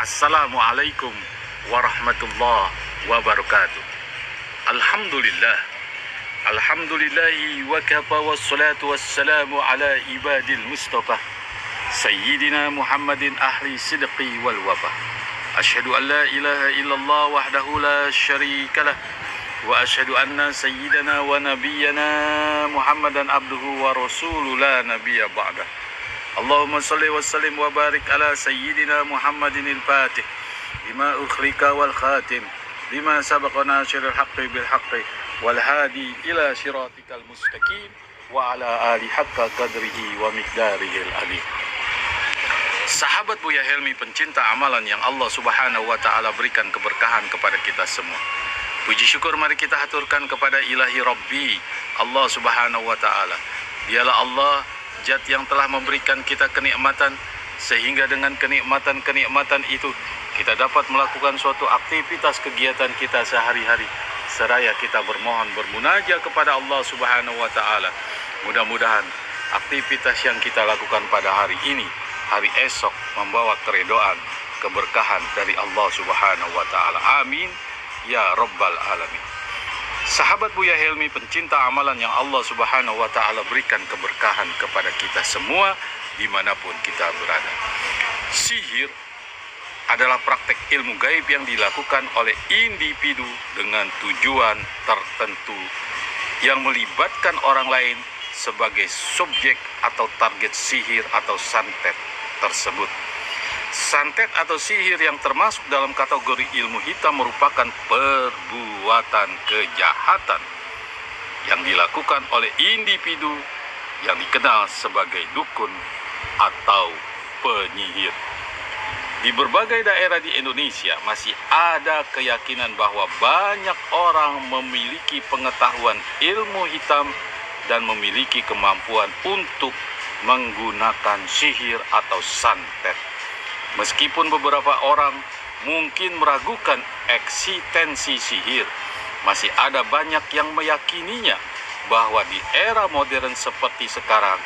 Assalamualaikum warahmatullahi wabarakatuh. Alhamdulillah. Alhamdulillahi wa kafa wassalatu wassalamu ala ibadil mustafa Sayyidina Muhammadin ahli sidqi wal wafa. Ashhadu an la ilaha illallah wahdahu la syarikalah wa ashhadu anna sayyidana wa nabiyyana Muhammadan abduhu wa rasuluhu la nabiyya ba'dah. Allahumma salli wa sallim wa barik ala sayyidina Muhammadin al-Fatih lima ukhlika wal khatim lima sabaqa nasiril haqqi bil haqqi wal hadi ila siratikal mustaqim wa ala ali haqqa qadrihi wa miqdarihil alim. Sahabat Buya Helmi, pencinta amalan yang Allah Subhanahu wa taala berikan keberkahan kepada kita semua. Puji syukur mari kita haturkan kepada Ilahi Rabbi Allah Subhanahu wa taala. Dialah Allah Zat yang telah memberikan kita kenikmatan, sehingga dengan kenikmatan-kenikmatan itu kita dapat melakukan suatu aktivitas kegiatan kita sehari-hari, seraya kita bermohon bermunajat kepada Allah Subhanahu wa taala. Mudah-mudahan aktivitas yang kita lakukan pada hari ini, hari esok, membawa keridhaan, keberkahan dari Allah Subhanahu wa taala. Amin ya rabbal alamin. Sahabat Buya Helmi, pencinta amalan yang Allah Subhanahu wa taala berikan keberkahan kepada kita semua dimanapun kita berada. Sihir adalah praktek ilmu gaib yang dilakukan oleh individu dengan tujuan tertentu yang melibatkan orang lain sebagai subjek atau target sihir atau santet tersebut. Santet atau sihir yang termasuk dalam kategori ilmu hitam merupakan perbuatan kejahatan yang dilakukan oleh individu yang dikenal sebagai dukun atau penyihir. Di berbagai daerah di Indonesia masih ada keyakinan bahwa banyak orang memiliki pengetahuan ilmu hitam dan memiliki kemampuan untuk menggunakan sihir atau santet. Meskipun beberapa orang mungkin meragukan eksistensi sihir, masih ada banyak yang meyakininya bahwa di era modern seperti sekarang,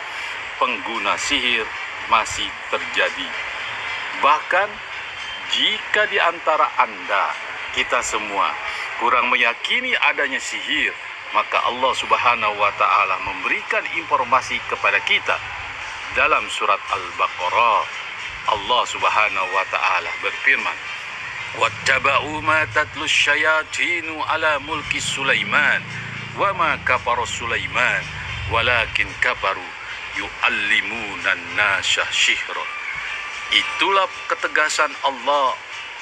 pengguna sihir masih terjadi. Bahkan jika di antara Anda, kita semua kurang meyakini adanya sihir, maka Allah Subhanahu wa taala memberikan informasi kepada kita dalam surat Al-Baqarah. Allah Subhanahu wa taala berfirman, "Wattaba'u ma tatlu syayatinu ala mulki Sulaiman wa ma kafara Sulaiman walakin kafaru yu'allimuna an-nasa syihra." Itulah ketegasan Allah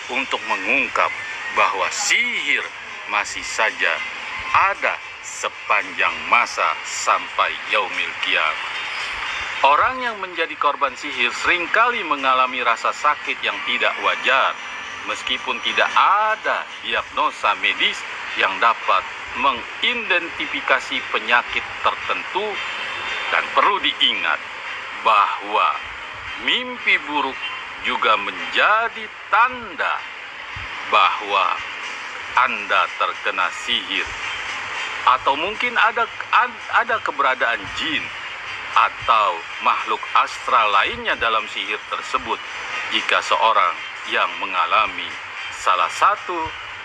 untuk mengungkap bahwa sihir masih saja ada sepanjang masa sampai yaumil qiyamah. Orang yang menjadi korban sihir seringkali mengalami rasa sakit yang tidak wajar, meskipun tidak ada diagnosa medis yang dapat mengidentifikasi penyakit tertentu. Dan perlu diingat bahwa mimpi buruk juga menjadi tanda bahwa Anda terkena sihir, atau mungkin ada keberadaan jin atau makhluk astral lainnya dalam sihir tersebut jika seorang yang mengalami salah satu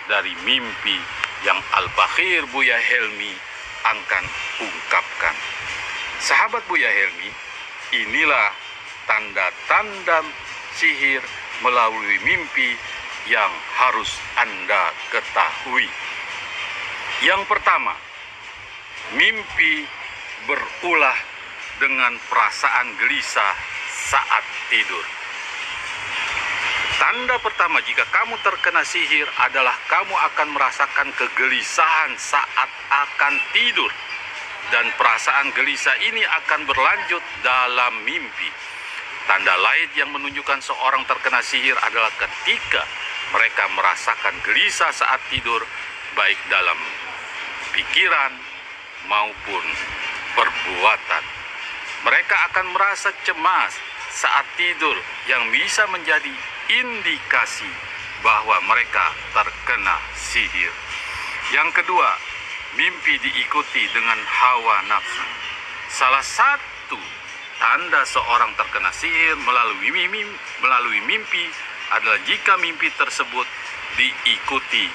dari mimpi yang Al-Bakhir Buya Helmi akan ungkapkan. Sahabat Buya Helmi, inilah tanda-tanda sihir melalui mimpi yang harus Anda ketahui. Yang pertama, mimpi berulah dengan perasaan gelisah saat tidur. Tanda pertama jika kamu terkena sihir adalah kamu akan merasakan kegelisahan saat akan tidur. Dan perasaan gelisah ini akan berlanjut dalam mimpi. Tanda lain yang menunjukkan seorang terkena sihir adalah ketika mereka merasakan gelisah saat tidur, baik dalam pikiran maupun perbuatan. Mereka akan merasa cemas saat tidur yang bisa menjadi indikasi bahwa mereka terkena sihir. Yang kedua, mimpi diikuti dengan hawa nafsu. Salah satu tanda seorang terkena sihir melalui mimpi adalah jika mimpi tersebut diikuti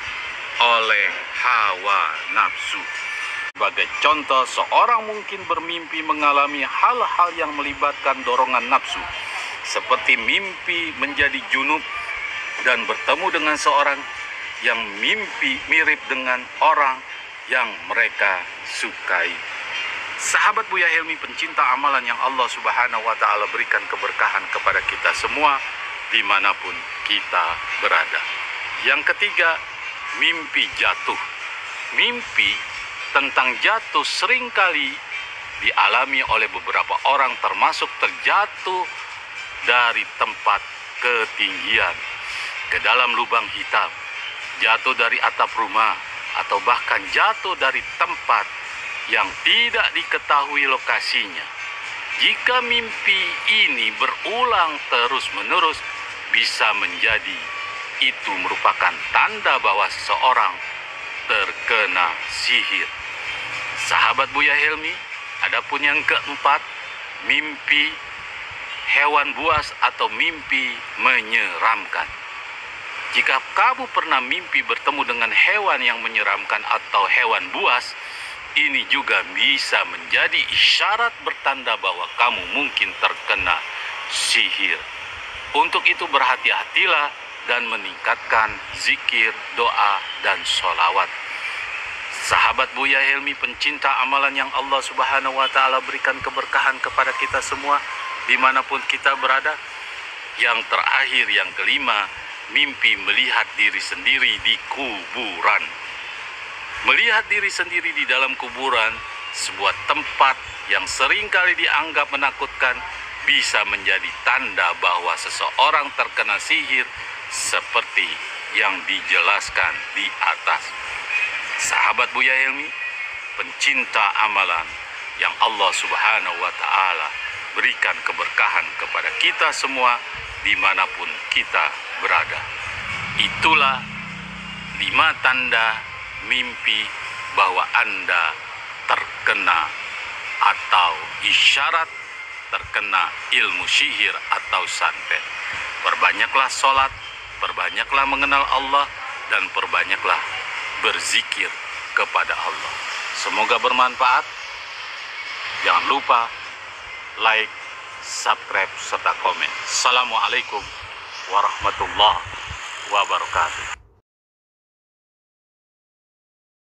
oleh hawa nafsu. Sebagai contoh, seorang mungkin bermimpi mengalami hal-hal yang melibatkan dorongan nafsu, seperti mimpi menjadi junub dan bertemu dengan seorang yang mimpi mirip dengan orang yang mereka sukai. Sahabat Buya Helmi, pencinta amalan yang Allah Subhanahu wa Ta'ala berikan keberkahan kepada kita semua dimanapun kita berada. Yang ketiga, mimpi jatuh. Mimpi tentang jatuh seringkali dialami oleh beberapa orang, termasuk terjatuh dari tempat ketinggian ke dalam lubang hitam, jatuh dari atap rumah, atau bahkan jatuh dari tempat yang tidak diketahui lokasinya. Jika mimpi ini berulang terus-menerus, bisa menjadi itu merupakan tanda bahwa seseorang terkena sihir. Sahabat Buya Helmi, adapun yang keempat, mimpi hewan buas atau mimpi menyeramkan. Jika kamu pernah mimpi bertemu dengan hewan yang menyeramkan atau hewan buas, ini juga bisa menjadi isyarat bertanda bahwa kamu mungkin terkena sihir. Untuk itu berhati-hatilah dan meningkatkan zikir, doa, dan sholawat. Sahabat Buya Helmi, pencinta amalan yang Allah Subhanahu wa Ta'ala berikan keberkahan kepada kita semua dimanapun kita berada. Yang terakhir, yang kelima, mimpi melihat diri sendiri di kuburan. Melihat diri sendiri di dalam kuburan, sebuah tempat yang seringkali dianggap menakutkan, bisa menjadi tanda bahwa seseorang terkena sihir seperti yang dijelaskan di atas. Sahabat Buya Helmi, pencinta amalan yang Allah Subhanahu wa Ta'ala berikan keberkahan kepada kita semua dimanapun kita berada. Itulah 5 tanda mimpi bahwa Anda terkena atau isyarat terkena ilmu sihir atau santet. Perbanyaklah sholat, perbanyaklah mengenal Allah, dan perbanyaklah berzikir kepada Allah. Semoga bermanfaat. Jangan lupa like, subscribe, serta komen. Assalamualaikum warahmatullahi wabarakatuh.